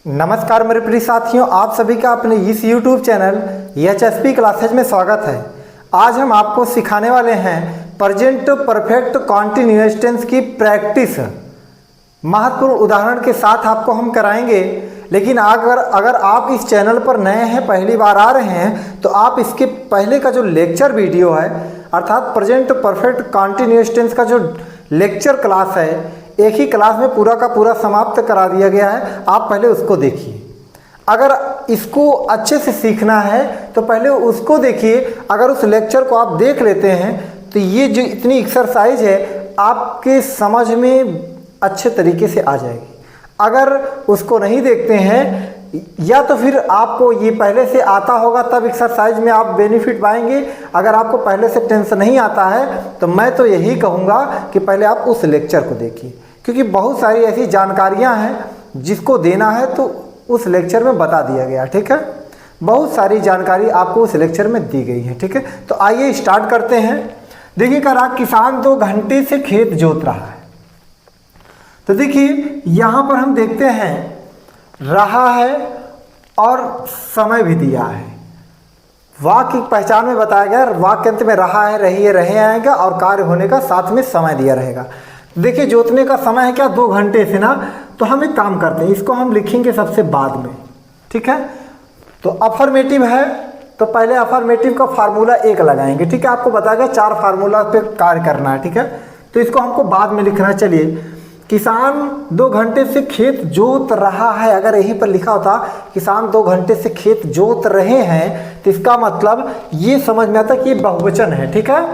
नमस्कार मेरे प्रिय साथियों, आप सभी का अपने इस YouTube चैनल HSP क्लासेज में स्वागत है। आज हम आपको सिखाने वाले हैं प्रेजेंट परफेक्ट कॉन्टिन्यूअस टेंस की प्रैक्टिस। महत्वपूर्ण उदाहरण के साथ आपको हम कराएंगे। लेकिन अगर आप इस चैनल पर नए हैं, पहली बार आ रहे हैं, तो आप इसके पहले का जो लेक्चर वीडियो है अर्थात प्रेजेंट परफेक्ट कॉन्टिन्यूअस टेंस का जो लेक्चर क्लास है, एक ही क्लास में पूरा का पूरा समाप्त करा दिया गया है। आप पहले उसको देखिए। अगर इसको अच्छे से सीखना है तो पहले उसको देखिए। अगर उस लेक्चर को आप देख लेते हैं तो ये जो इतनी एक्सरसाइज है आपके समझ में अच्छे तरीके से आ जाएगी। अगर उसको नहीं देखते हैं या तो फिर आपको ये पहले से आता होगा तब एक्सरसाइज में आप बेनिफिट पाएंगे। अगर आपको पहले से टेंस नहीं आता है तो मैं तो यही कहूँगा कि पहले आप उस लेक्चर को देखिए, क्योंकि बहुत सारी ऐसी जानकारियाँ हैं जिसको देना है तो उस लेक्चर में बता दिया गया। ठीक है, बहुत सारी जानकारी आपको उस लेक्चर में दी गई है। ठीक है, तो आइए स्टार्ट करते हैं। देखिए, कह रहा किसान 2 घंटे से खेत जोत रहा है। तो देखिए यहाँ पर हम देखते हैं रहा है और समय भी दिया है। वाक्य की पहचान में बताया गया, वाक्य अंत में रहा है, रही है, रहे आएगा और कार्य होने का साथ में समय दिया रहेगा। देखिए जोतने का समय है क्या, 2 घंटे से ना। तो हम एक काम करते हैं, इसको हम लिखेंगे सबसे बाद में। ठीक है, तो अफर्मेटिव है तो पहले अफर्मेटिव का फार्मूला 1 लगाएंगे। ठीक है, आपको बताया गया 4 फार्मूला पे कार्य करना है। ठीक है, तो इसको हमको बाद में लिखना है। चलिए, किसान 2 घंटे से खेत जोत रहा है। अगर यहीं पर लिखा होता किसान 2 घंटे से खेत जोत रहे हैं तो इसका मतलब ये समझ में आता कि ये बहुवचन है। ठीक है,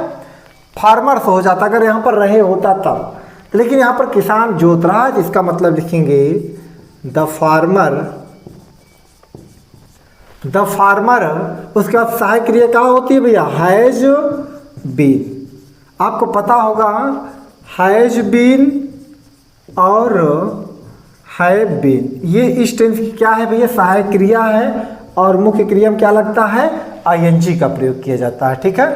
फार्मर्स हो जाता अगर यहाँ पर रहे होता तब, लेकिन यहाँ पर किसान जोत रहा है तो इसका मतलब लिखेंगे द फार्मर। द फार्मर, उसके बाद सहायक क्रिया क्या होती है भैया, हैज बीन। आपको पता होगा हैज बीन और हैव बीन, ये इस टेंस की क्या है भैया, सहायक क्रिया है। और मुख्य क्रिया में क्या लगता है, आईएनजी का प्रयोग किया जाता है। ठीक है,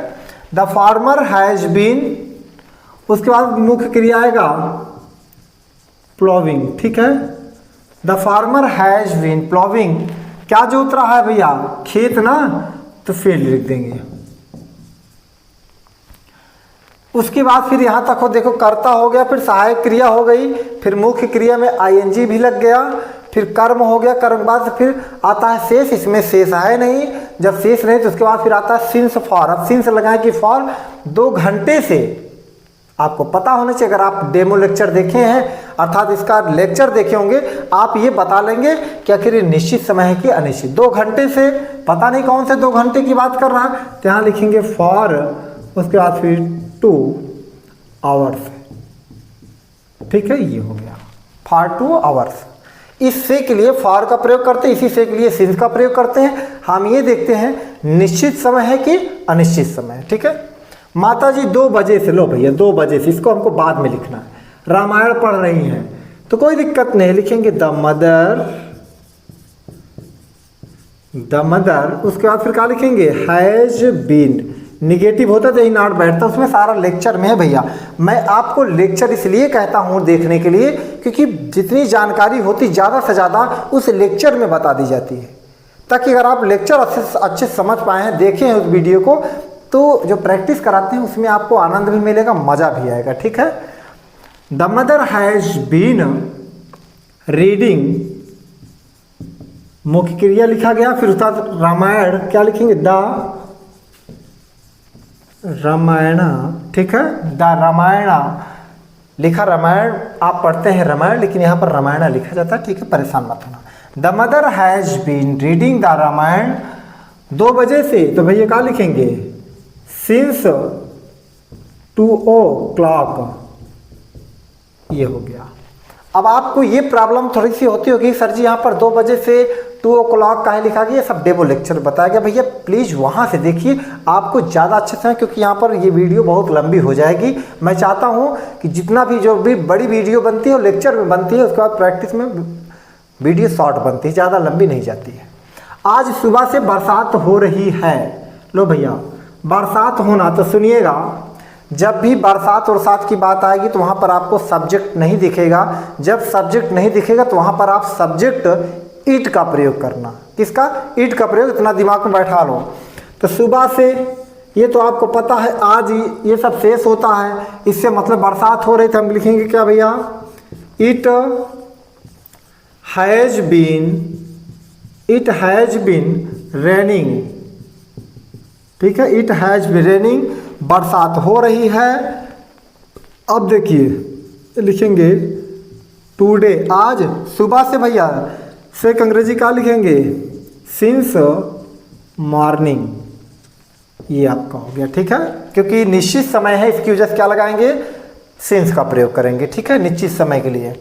द फार्मर हैज बीन, उसके बाद मुख्य क्रिया आएगा प्लॉविंग। ठीक है, द फार्मर हैज बीन प्लॉविंग। क्या जोत रहा है भैया, खेत ना, तो फील्ड लिख देंगे। उसके बाद फिर यहाँ तक हो, देखो कर्ता हो गया, फिर सहायक क्रिया हो गई, फिर मुख्य क्रिया में आईएनजी भी लग गया, फिर कर्म हो गया। कर्म के बाद फिर आता है शेष। इसमें शेष है नहीं, जब शेष नहीं तो उसके बाद फिर आता है सिंस फॉर। अब सिंस लगाएं कि फॉर 2 घंटे से। आपको पता होना चाहिए, अगर आप डेमो लेक्चर देखे हैं अर्थात इसका लेक्चर देखे होंगे, आप ये बता लेंगे कि आखिर ये निश्चित समय है कि अनिश्चित। 2 घंटे से, पता नहीं कौन से 2 घंटे की बात कर रहा है, तो यहाँ लिखेंगे फॉर, उसके बाद फिर 2 आवर्स। ठीक है, ये हो गया फॉर 2 आवर्स। इस से के लिए फॉर का प्रयोग करते हैं, इसी से के लिए सिंस का प्रयोग करते हैं। हम ये देखते हैं निश्चित समय है कि अनिश्चित समय। ठीक है, माता जी 2 बजे से, लो भैया 2 बजे से, इसको हमको बाद में लिखना है। रामायण पढ़ रही हैं तो कोई दिक्कत नहीं, लिखेंगे द मदर। द मदर, उसके बाद फिर क्या लिखेंगे, हैज बीन। निगेटिव होता तो यही नॉट बैठता, उसमें सारा लेक्चर में है भैया। मैं आपको लेक्चर इसलिए कहता हूँ देखने के लिए, क्योंकि जितनी जानकारी होती ज़्यादा से ज़्यादा उस लेक्चर में बता दी जाती है, ताकि अगर आप लेक्चर अच्छे समझ पाए हैं, देखें हैं उस वीडियो को, तो जो प्रैक्टिस कराते हैं उसमें आपको आनंद भी मिलेगा, मज़ा भी आएगा। ठीक है, the mother has been reading, मुख्य क्रिया लिखा गया, फिर उसका रामायण क्या लिखेंगे, द रामायण। ठीक है, द रामायण लिखा, रामायण आप पढ़ते हैं रामायण, लेकिन यहाँ पर रामायण लिखा जाता है। ठीक है, परेशान मत होना। The mother has been reading the Ramayana 2 बजे से, तो भैया क्या लिखेंगे, सिंस 2 o'clock। ये हो गया। अब आपको ये प्रॉब्लम थोड़ी सी होती होगी, सर जी यहाँ पर 2 बजे से 2 o'clock का है लिखा गया, ये सब डेमो लेक्चर बताया गया। भैया प्लीज़ वहाँ से देखिए, आपको ज़्यादा अच्छे से, क्योंकि यहाँ पर ये वीडियो बहुत लंबी हो जाएगी। मैं चाहता हूँ कि जितना भी जो भी बड़ी वीडियो बनती है वो लेक्चर में बनती है, उसके बाद प्रैक्टिस में वीडियो शॉर्ट बनती है, ज़्यादा लंबी नहीं जाती है। आज सुबह से बरसात हो रही है। लो भैया, बरसात होना, तो सुनिएगा, जब भी बरसात और सात की बात आएगी तो वहाँ पर आपको सब्जेक्ट नहीं दिखेगा। जब सब्जेक्ट नहीं दिखेगा तो वहाँ पर आप सब्जेक्ट इट का प्रयोग करना। किसका? इट का प्रयोग। इतना दिमाग में बैठा लो। तो सुबह से, ये तो आपको पता है, आज ये सब शेष होता है, इससे मतलब बरसात हो रही थी। हम लिखेंगे क्या भैया? It has been raining. ठीक है, इट हैज बीन रेनिंग, बरसात हो रही है। अब देखिए लिखेंगे टुडे, आज। सुबह से भैया से अंग्रेजी क्या लिखेंगे? Since morning. ये आपका हो गया। ठीक है, क्योंकि निश्चित समय है, इसकी वजह से क्या लगाएंगे? सिंस का प्रयोग करेंगे। ठीक है, निश्चित समय के लिए।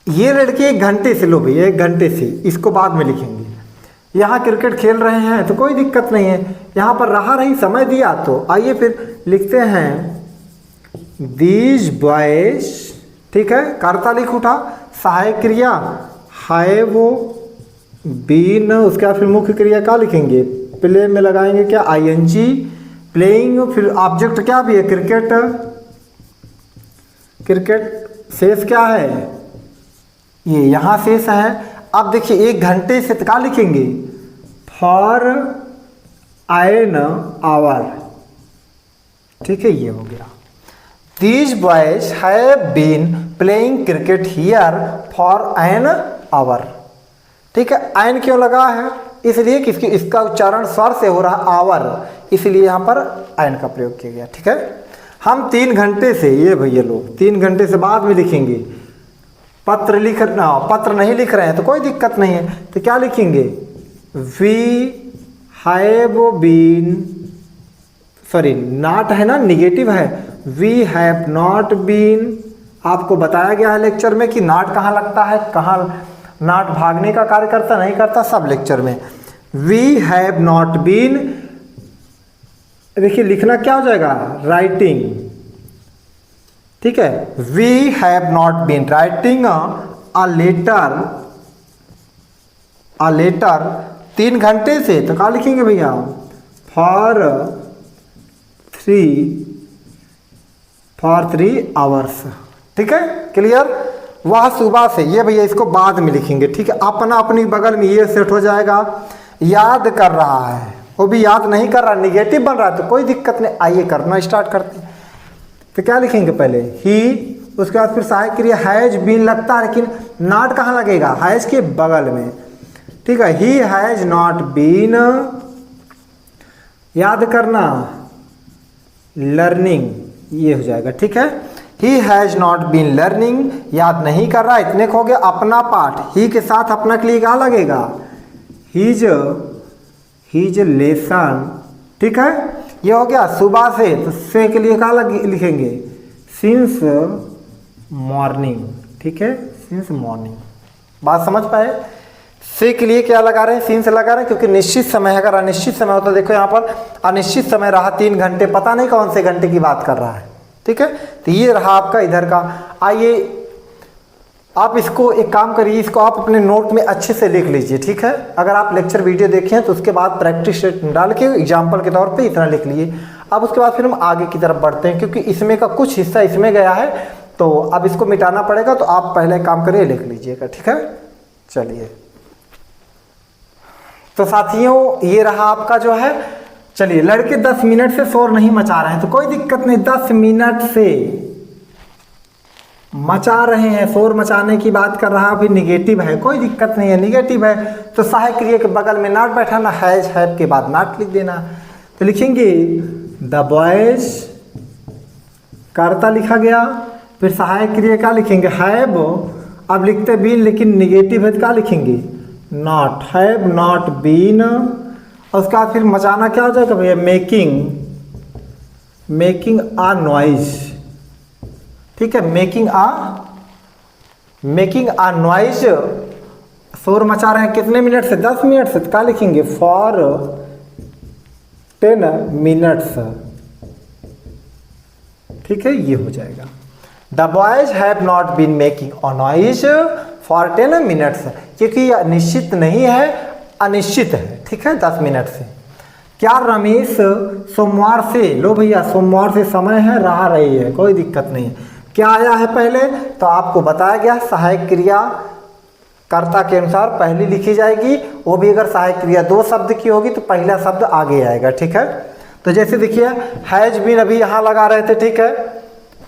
ये लड़के 1 घंटे से, लो भैया 1 घंटे से, इसको बाद में लिखेंगे। यहाँ क्रिकेट खेल रहे हैं तो कोई दिक्कत नहीं है, यहाँ पर रहा रही समय दिया। तो आइए फिर लिखते हैं दीज बॉयज। ठीक है, कर्ता लिख उठा, सहायक क्रिया हैव बीन, उसके बाद फिर मुख्य क्रिया क्या लिखेंगे? प्ले में लगाएंगे क्या? आईएनजी। प्लेइंग, फिर ऑब्जेक्ट क्या भी है? क्रिकेट। क्रिकेट शेष क्या है? ये यहाँ शेष है। अब देखिए 1 घंटे से क्या लिखेंगे? For an hour. ठीक है, ये हो गया। These boys have been playing cricket here for an hour. ठीक है, एन क्यों लगा है? इसलिए कि इसका उच्चारण स्वर से हो रहा है आवर, इसलिए यहाँ पर एन का प्रयोग किया गया। ठीक है, हम 3 घंटे से, ये भैया लोग 3 घंटे से बाद में लिखेंगे। पत्र पत्र नहीं लिख रहे हैं तो कोई दिक्कत नहीं है, तो क्या लिखेंगे? We have been, sorry not है ना, निगेटिव है। We have not been. आपको बताया गया है लेक्चर में कि नॉट कहाँ लगता है, कहाँ नॉट भागने का कार्य करता नहीं करता, सब लेक्चर में। वी हैव नॉट बीन, देखिए लिखना क्या हो जाएगा? राइटिंग। ठीक है, we have not been writing a letter 3 घंटे से, तो क्या लिखेंगे भैया? For 3 hours. ठीक है, क्लियर? वह सुबह से, ये भैया इसको बाद में लिखेंगे। ठीक है, अपना अपनी बगल में ये सेट हो जाएगा। याद कर रहा है, वो भी याद नहीं कर रहा, निगेटिव बन रहा है तो कोई दिक्कत नहीं। आइए करना स्टार्ट करते हैं। तो क्या लिखेंगे? पहले ही, उसके बाद फिर सहायक क्रिया हैज बीन लगता है, लेकिन नॉट कहाँ लगेगा? हैज के बगल में। ठीक है, ही हैज नॉट बीन, याद करना, लर्निंग, ये हो जाएगा। ठीक है, he has not been learning, याद नहीं कर रहा। इतने को हो गया अपना पाठ। ही के साथ अपना के लिए क्या लगेगा? His lesson. ठीक है, ये हो गया सुबह से, तो से के लिए क्या लिखेंगे? Since morning. ठीक है, सिंस मॉर्निंग। बात समझ पाए? से के लिए क्या लगा रहे हैं? सिंस लगा रहे हैं, क्योंकि निश्चित समय है। अगर अनिश्चित समय होता, देखो यहाँ पर अनिश्चित समय रहा 3 घंटे, पता नहीं कौन से घंटे की बात कर रहा है। ठीक है, तो ये रहा आपका इधर का। आइए आप इसको एक काम करिए, इसको आप अपने नोट में अच्छे से लिख लीजिए। ठीक है, अगर आप लेक्चर वीडियो देखें तो उसके बाद प्रैक्टिस डाल के एग्जाम्पल के तौर पे इतना लिख लीजिए। अब उसके बाद फिर हम आगे की तरफ बढ़ते हैं, क्योंकि इसमें का कुछ हिस्सा इसमें गया है, तो अब इसको मिटाना पड़ेगा। तो आप पहले काम करिए, लिख लीजिएगा। ठीक है, चलिए। तो साथियों ये रहा आपका जो है। चलिए, लड़के 10 मिनट से शोर नहीं मचा रहे हैं, तो कोई दिक्कत नहीं। 10 मिनट से मचा रहे हैं, शोर मचाने की बात कर रहा है, अभी निगेटिव है, कोई दिक्कत नहीं है। निगेटिव है तो सहायक क्रिया के बगल में नॉट बैठाना, हैज हैव के बाद नॉट लिख देना। तो लिखेंगे द बॉयज, कर्ता लिखा गया, फिर सहायक क्रिया क्या लिखेंगे? हैव। अब लिखते बीन, लेकिन निगेटिव है तो क्या लिखेंगे? नॉट। Have not been. और उसके बाद फिर मचाना क्या हो जाएगा भैया? Making a noise. ठीक है, मेकिंग अ नॉइज, शोर मचा रहे हैं कितने मिनट से? 10 मिनट से। तो क्या लिखेंगे? For 10 minutes. ठीक है, ये हो जाएगा। The boys have not been making a noise for 10 minutes, क्योंकि यह निश्चित नहीं है, अनिश्चित है। ठीक है, 10 मिनट से। क्या रमेश सोमवार से, लो भैया सोमवार से समय है, रहा रही है, कोई दिक्कत नहीं है। क्या आया है पहले? तो आपको बताया गया सहायक क्रिया कर्ता के अनुसार पहली लिखी जाएगी, वो भी अगर सहायक क्रिया 2 शब्द की होगी तो पहला शब्द आगे आएगा, ठीक है। तो जैसे देखिए हैज बीन अभी यहाँ लगा रहे थे, ठीक है,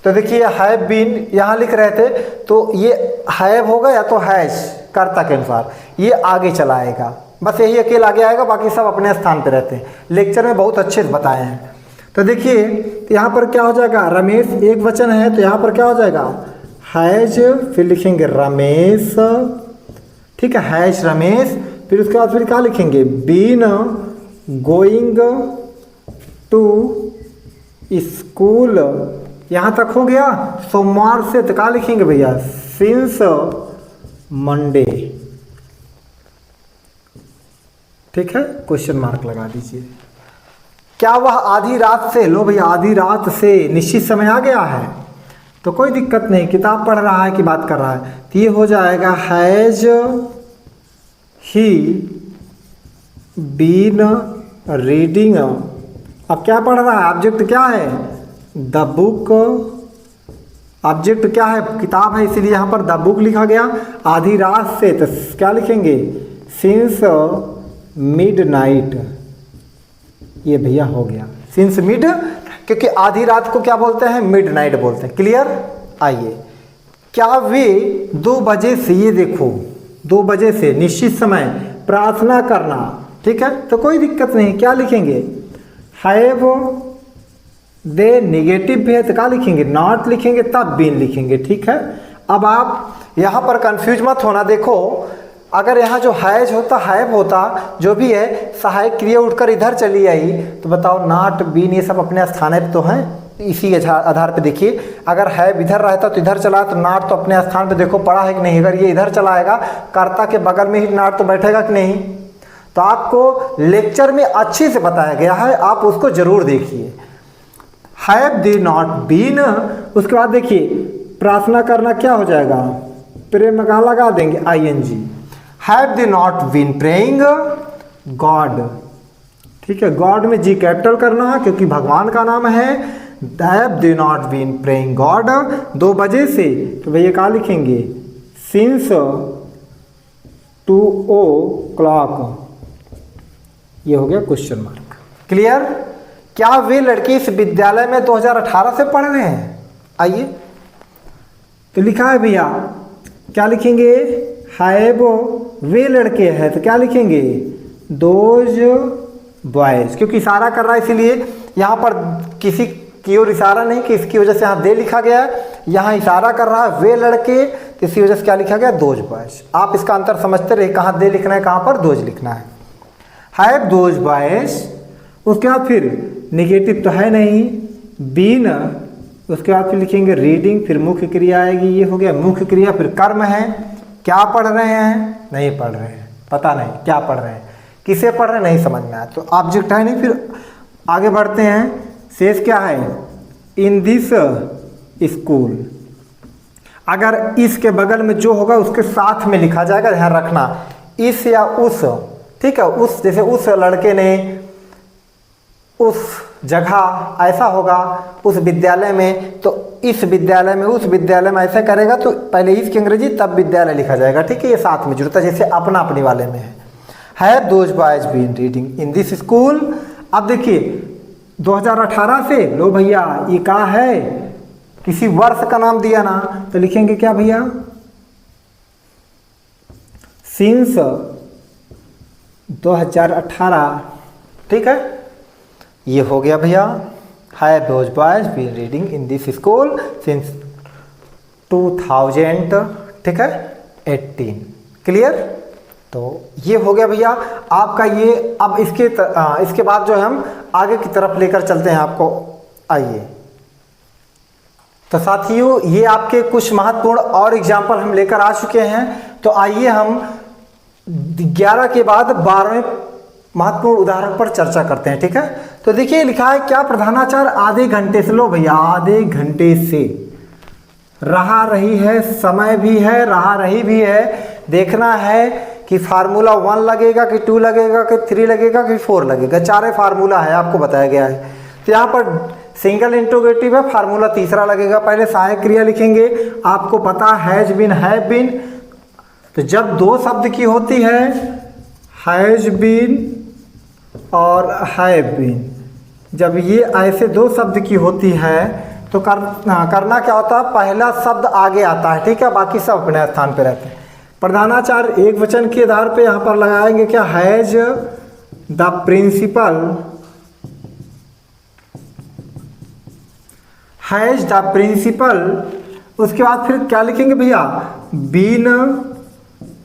तो देखिए हैव बीन यहाँ लिख रहे थे, तो ये हैव होगा या तो हैज कर्ता के अनुसार, ये आगे चला आएगा, बस यही अकेला आगे आएगा, बाकी सब अपने स्थान पे रहते हैं। लेक्चर में बहुत अच्छे से बताए हैं। तो देखिए तो यहाँ पर क्या हो जाएगा, रमेश एक वचन है तो यहाँ पर क्या हो जाएगा, हैज, फिर लिखेंगे रमेश, ठीक है, हैज रमेश, फिर उसके बाद फिर क्या लिखेंगे, बीन गोइंग टू स्कूल, यहाँ तक हो गया। सोमवार से तो क्या लिखेंगे भैया, सिंस मंडे, ठीक है, क्वेश्चन मार्क लगा दीजिए। क्या वह आधी रात से, लो भैया आधी रात से निश्चित समय आ गया है, तो कोई दिक्कत नहीं, किताब पढ़ रहा है कि बात कर रहा है, तो ये हो जाएगा हैज ही बीन रीडिंग। अब क्या पढ़ रहा है, ऑब्जेक्ट क्या है, द बुक, ऑब्जेक्ट क्या है, किताब है, इसलिए यहाँ पर द बुक लिखा गया। आधी रात से तो क्या लिखेंगे, सिंस मिडनाइट, ये भैया हो गया सिंस मिड, क्योंकि आधी रात को क्या बोलते हैं, मिडनाइट बोलते हैं। क्लियर। आइए, क्या वे 2 बजे से, ये देखो 2 बजे से निश्चित समय प्रार्थना करना, ठीक है, तो कोई दिक्कत नहीं, क्या लिखेंगे, हैव दे, निगेटिव भी है तो क्या लिखेंगे, नॉट लिखेंगे, तब बीन लिखेंगे, ठीक है। अब आप यहाँ पर कंफ्यूज मत होना, देखो अगर यहाँ जो हैज होता, हैव होता, जो भी है, सहायक क्रिया उठकर इधर चली आई, तो बताओ नॉट बीन ये सब अपने स्थान पे तो हैं, इसी आधार पे देखिए, अगर हैव इधर रहता तो इधर चला, तो नॉट तो अपने स्थान पे देखो पड़ा है कि नहीं, अगर ये इधर चला आएगा कर्ता के बगल में ही नॉट तो बैठेगा कि नहीं। तो आपको लेक्चर में अच्छे से बताया गया है, आप उसको जरूर देखिए। हैव दे नॉट बीन, उसके बाद देखिए प्रार्थना करना क्या हो जाएगा, प्रेम का लगा देंगे ING, have they not been praying God, ठीक है, गॉड में G कैपिटल करना क्योंकि भगवान का नाम है। Have they not been praying God 2 बजे से, तो भैया क्या लिखेंगे, सिंस 2 o'clock, ये हो गया क्वेश्चन मार्क। क्लियर। क्या वे लड़के इस विद्यालय में 2018 से पढ़ रहे हैं, आइए तो लिखा है भैया, क्या लिखेंगे, हैव, वे लड़के हैं तो क्या लिखेंगे, दोज बॉयज, क्योंकि इशारा कर रहा है इसीलिए यहाँ पर किसी की ओर इशारा नहीं कि इसकी वजह से यहाँ दे लिखा गया है, यहाँ इशारा कर रहा है वे लड़के, तो इसी वजह से क्या लिखा गया, दोज बॉयज। आप इसका अंतर समझते रहे, कहाँ दे लिखना है कहाँ पर दोज लिखना है। हैव दोज बॉयज, उसके बाद फिर निगेटिव तो है नहीं, बीन, उसके बाद फिर लिखेंगे रीडिंग, फिर मुख्य क्रिया आएगी, ये हो गया मुख्य क्रिया, फिर कर्म है, क्या पढ़ रहे हैं, नहीं पढ़ रहे हैं, पता नहीं क्या पढ़ रहे हैं, किसे पढ़ रहे हैं नहीं समझ में आया, तो ऑब्जेक्ट है नहीं। फिर आगे बढ़ते हैं, शेष क्या है, इन दिस स्कूल, अगर इसके बगल में जो होगा उसके साथ में लिखा जाएगा, ध्यान रखना, इस या उस, ठीक है, उस, जैसे उस लड़के ने उस जगह ऐसा होगा, उस विद्यालय में, तो इस विद्यालय में, उस विद्यालय में ऐसा करेगा, तो पहले इसकी अंग्रेजी तब विद्यालय लिखा जाएगा, ठीक है, ये साथ में जुड़ता, जैसे अपना अपने वाले में है। Have those boys been reading in this school. अब देखिए 2018 से, लो भैया ये कहा है, किसी वर्ष का नाम दिया ना, तो लिखेंगे क्या भैया, सिंस 2018, ठीक है, ये हो गया भैया, have those boys been reading in this school since 2000, ठीक है, 18। क्लियर। तो ये हो गया भैया आपका ये। अब इसके बाद जो है हम आगे की तरफ लेकर चलते हैं आपको, आइए। तो साथियों ये आपके कुछ महत्वपूर्ण और एग्जाम्पल हम लेकर आ चुके हैं, तो आइए हम 11 के बाद 12वें महत्वपूर्ण उदाहरण पर चर्चा करते हैं, ठीक है। तो देखिए लिखा है, क्या प्रधानाचार्य आधे घंटे से, लो भैया आधे घंटे से रहा रही है, समय भी है, रहा रही भी है, देखना है कि फार्मूला 1 लगेगा कि 2 लगेगा कि 3 लगेगा कि 4 लगेगा, 4 फार्मूला है आपको बताया गया है। तो यहाँ पर सिंगल इंट्रोगेटिव है, फार्मूला तीसरा लगेगा। पहले सहायक क्रिया लिखेंगे, आपको पता हैज बीन, हैव बीन, तो जब दो शब्द की होती है हैज बीन और हैव बीन, जब ये ऐसे दो शब्द की होती है तो करना क्या होता है, पहला शब्द आगे आता है, ठीक है, बाकी सब अपने स्थान पे रहते हैं। प्रधानाचार्य एक वचन के आधार पे यहाँ पर लगाएंगे क्या, has the principal, has the principal. उसके बाद फिर क्या लिखेंगे भैया, बीन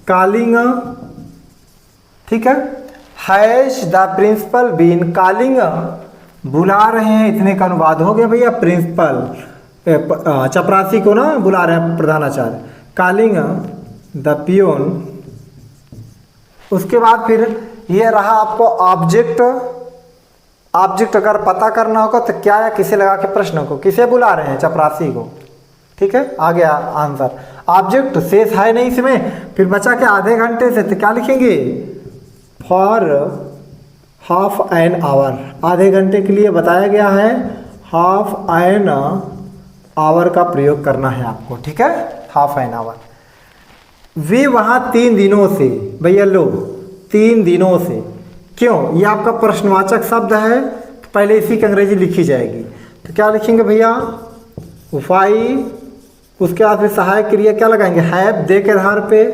कॉलिंग, ठीक है, has the principal been calling, बुला रहे हैं, इतने का अनुवाद हो गया भैया, प्रिंसिपल चपरासी को ना बुला रहे हैं प्रधानाचार्य, कॉलिंग द पियोन। उसके बाद फिर ये रहा आपको ऑब्जेक्ट, ऑब्जेक्ट अगर पता करना होगा तो क्या या किसे लगा के प्रश्न को, किसे बुला रहे हैं, चपरासी को, ठीक है, आ गया आंसर। ऑब्जेक्ट शेष है नहीं इसमें, फिर बचा के आधे घंटे से, तो क्या लिखेंगे, फॉर हाफ एन आवर, आधे घंटे के लिए बताया गया है, हाफ एन आवर का प्रयोग करना है आपको, ठीक है, हाफ एन आवर। वे वहाँ 3 दिनों से, भैया लो 3 दिनों से, क्यों, ये आपका प्रश्नवाचक शब्द है तो पहले इसी की अंग्रेजी लिखी जाएगी, तो क्या लिखेंगे भैया, वाई, उसके बाद फिर सहायक क्रिया क्या लगाएंगे, हैव, दे के आधार पे,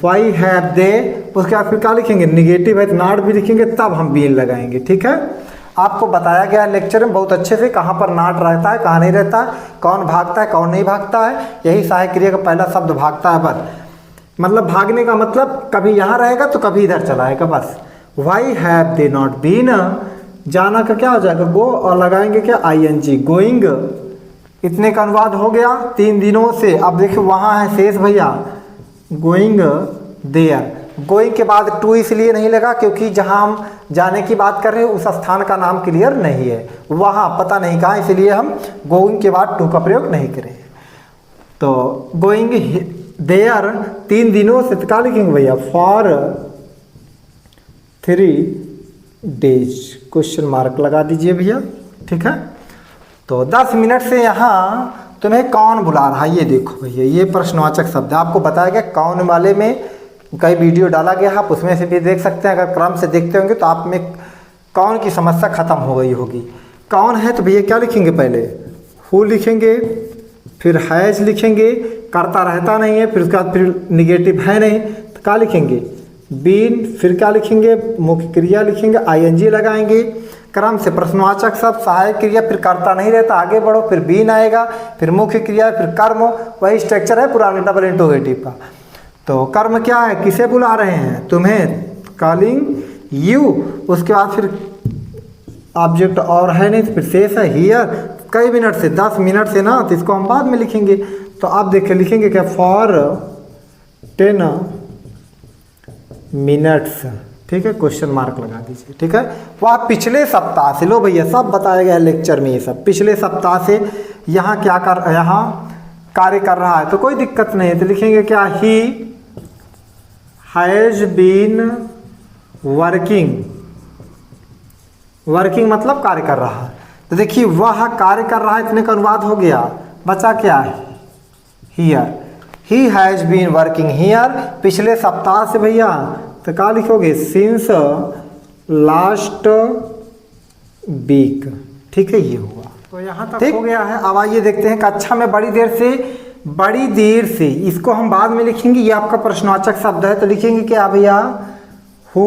वाई हैव दे। उसके बाद फिर क्या लिखेंगे, निगेटिव है तो नॉट भी लिखेंगे, तब हम बीन लगाएंगे, ठीक है। आपको बताया गया है लेक्चर में बहुत अच्छे से कहाँ पर नॉट रहता है, कहाँ नहीं रहता है, कौन भागता है कौन नहीं भागता है, यही सहायक क्रिया का पहला शब्द भागता है, बस मतलब भागने का मतलब कभी यहाँ रहेगा तो कभी इधर चला आएगा, बस। Why have they not been, जाना का क्या हो जाएगा, गो, और लगाएंगे क्या, ING, गोइंग, इतने का अनुवाद हो गया 3 दिनों से। अब देखिए वहाँ है शेष भैया, गोइंग देयर, गोइंग के बाद टू इसलिए नहीं लगा क्योंकि जहाँ हम जाने की बात कर रहे हैं उस स्थान का नाम क्लियर नहीं है, वहाँ पता नहीं कहाँ, इसलिए हम गोइंग के बाद टू का प्रयोग नहीं करें। तो गोइंग देयर 3 दिनों से, क्या लिखेंगे भैया, फॉर 3 डेज, क्वेश्चन मार्क लगा दीजिए भैया, ठीक है। तो 10 मिनट से यहाँ तुम्हें कौन बुला रहा है, ये देखो भैया, ये प्रश्नवाचक शब्द है, आपको बताया गया कौन वाले में कई वीडियो डाला गया है, आप उसमें से भी देख सकते हैं, अगर क्रम से देखते होंगे तो आप में कौन की समस्या खत्म हो गई होगी। कौन है तो भैया क्या लिखेंगे, पहले हु लिखेंगे, फिर हैज लिखेंगे, करता रहता नहीं है, फिर उसके बाद फिर निगेटिव है नहीं तो क्या लिखेंगे, बीन, फिर क्या लिखेंगे, मुख्य क्रिया लिखेंगे, ING लगाएंगे, क्रम से प्रश्नवाचक शब्द, सहायक क्रिया, फिर करता नहीं रहता, आगे बढ़ो, फिर बीन आएगा, फिर मुख्य क्रिया, फिर कर्म, वही स्ट्रक्चर है पुराने डबल इंटरोगेटिव का। तो कर्म क्या है, किसे बुला रहे हैं, तुम्हें, कॉलिंग यू, उसके बाद फिर ऑब्जेक्ट और है नहीं, फिर शेष है हियर, कई मिनट से, 10 मिनट से ना, तो इसको हम बाद में लिखेंगे। तो आप देखिए लिखेंगे क्या, फॉर 10 मिनट्स, ठीक है, क्वेश्चन मार्क लगा दीजिए, ठीक है। वह पिछले सप्ताह से, लो भैया सब बताया गया लेक्चर में, ये सब पिछले सप्ताह से यहाँ क्या कर, यहाँ कार्य कर रहा है, तो कोई दिक्कत नहीं है, तो लिखेंगे क्या, he has been working, working मतलब कार्य कर रहा है, तो देखिए वह कार्य कर रहा है, इतने का अनुवाद हो गया, बचा क्या है, here, he has been working here, पिछले सप्ताह से भैया, तो क्या लिखोगे, सिंस लास्ट वीक, ठीक है, ये हुआ। तो यहाँ तक हो गया है। अब आइए देखते हैं कक्षा में बड़ी देर से, इसको हम बाद में लिखेंगे, ये आपका प्रश्नवाचक शब्द है, तो लिखेंगे क्या भैया, हु,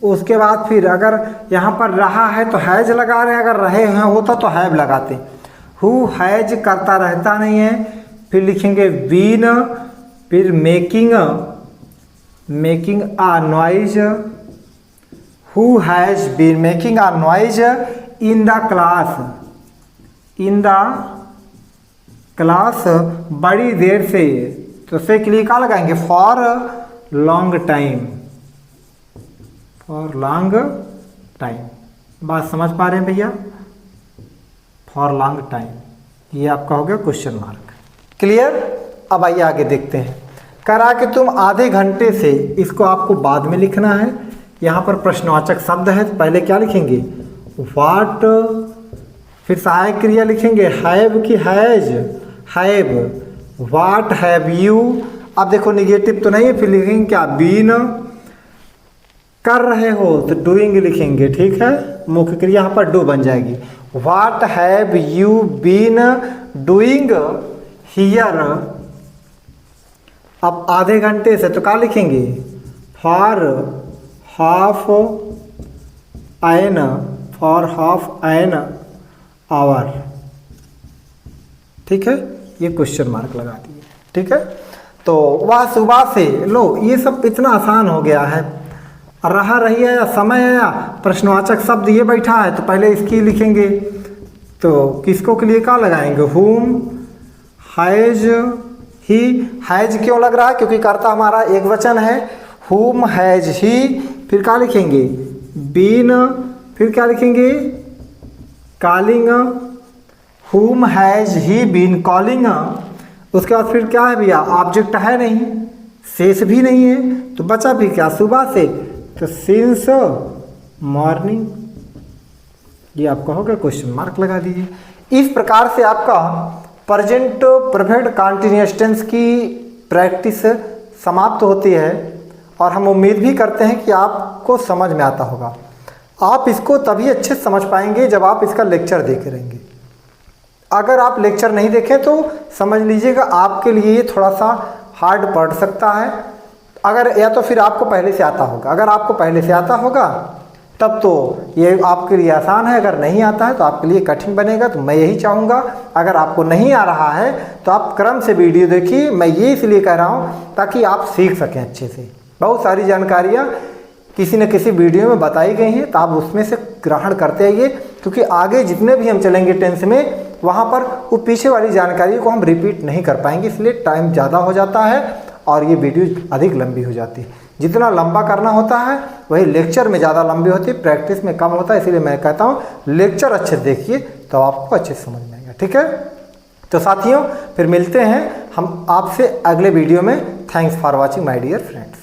उसके बाद फिर अगर यहाँ पर रहा है तो हैज लगा रहे हैं, अगर रहे हैं होता तो हैव लगाते, हु हैज करता रहता नहीं है, फिर लिखेंगे बीन, फिर making a noise, who has been making a noise in the class, बड़ी देर से, तो से के लिए क्या लगाएंगे, फॉर लॉन्ग टाइम, बात समझ पा रहे हैं भैया, फॉर लॉन्ग टाइम, ये आपका हो गया क्वेश्चन मार्क, क्लियर। अब आइए आगे देखते हैं, करा कि तुम आधे घंटे से, इसको आपको बाद में लिखना है, यहाँ पर प्रश्नवाचक शब्द है, तो पहले क्या लिखेंगे, व्हाट, फिर सहायक क्रिया लिखेंगे, हैव की has, have, what have you, अब देखो निगेटिव तो नहीं है, फिर लिखेंगे क्या, बीन कर रहे हो तो डूइंग लिखेंगे, ठीक है, मुख्य क्रिया यहाँ पर डू बन जाएगी। What have you been doing here, अब आधे घंटे से तो क्या लिखेंगे, फॉर हाफ एन आवर, ठीक है, ये क्वेश्चन मार्क लगा दिए, ठीक है। तो वह सुबह से, लो ये सब इतना आसान हो गया है, रहा रही है या समय है या प्रश्नवाचक शब्द ये बैठा है तो पहले इसकी लिखेंगे, तो किसको के लिए क्या लगाएंगे, हुम हैज ही, हैज क्यों लग रहा है, क्योंकि कर्ता हमारा एक वचन है, हुम हैज ही, फिर क्या लिखेंगे, बीन, फिर क्या लिखेंगे, कॉलिंग, हुम हैज ही बीन कॉलिंग, उसके बाद फिर क्या है भैया, ऑब्जेक्ट है नहीं, शेष भी नहीं है, तो बचा भी क्या, सुबह से, तो सिंस मॉर्निंग, ये आप कहोगे क्वेश्चन मार्क लगा दीजिए। इस प्रकार से आपका प्रेजेंट परफेक्ट कंटीन्यूअस टेंस की प्रैक्टिस समाप्त होती है और हम उम्मीद भी करते हैं कि आपको समझ में आता होगा। आप इसको तभी अच्छे से समझ पाएंगे जब आप इसका लेक्चर देख रहेंगे। अगर आप लेक्चर नहीं देखें तो समझ लीजिएगा आपके लिए ये थोड़ा सा हार्ड पड़ सकता है, अगर या तो फिर आपको पहले से आता होगा, अगर आपको पहले से आता होगा तब तो ये आपके लिए आसान है, अगर नहीं आता है तो आपके लिए कठिन बनेगा। तो मैं यही चाहूँगा, अगर आपको नहीं आ रहा है तो आप क्रम से वीडियो देखिए, मैं ये इसलिए कह रहा हूँ ताकि आप सीख सकें अच्छे से। बहुत सारी जानकारियाँ किसी न किसी वीडियो में बताई गई हैं, तो आप उसमें से ग्रहण करते आइए, क्योंकि आगे जितने भी हम चलेंगे टेंस में वहाँ पर वो पीछे वाली जानकारी को हम रिपीट नहीं कर पाएंगे, इसलिए टाइम ज़्यादा हो जाता है और ये वीडियो अधिक लंबी हो जाती है। जितना लंबा करना होता है वही लेक्चर में ज़्यादा लंबी होती है, प्रैक्टिस में कम होता है, इसलिए मैं कहता हूँ लेक्चर अच्छे से देखिए तो आपको अच्छे से समझ में आएगा, ठीक है। तो साथियों फिर मिलते हैं हम आपसे अगले वीडियो में। Thanks for watching my dear friends.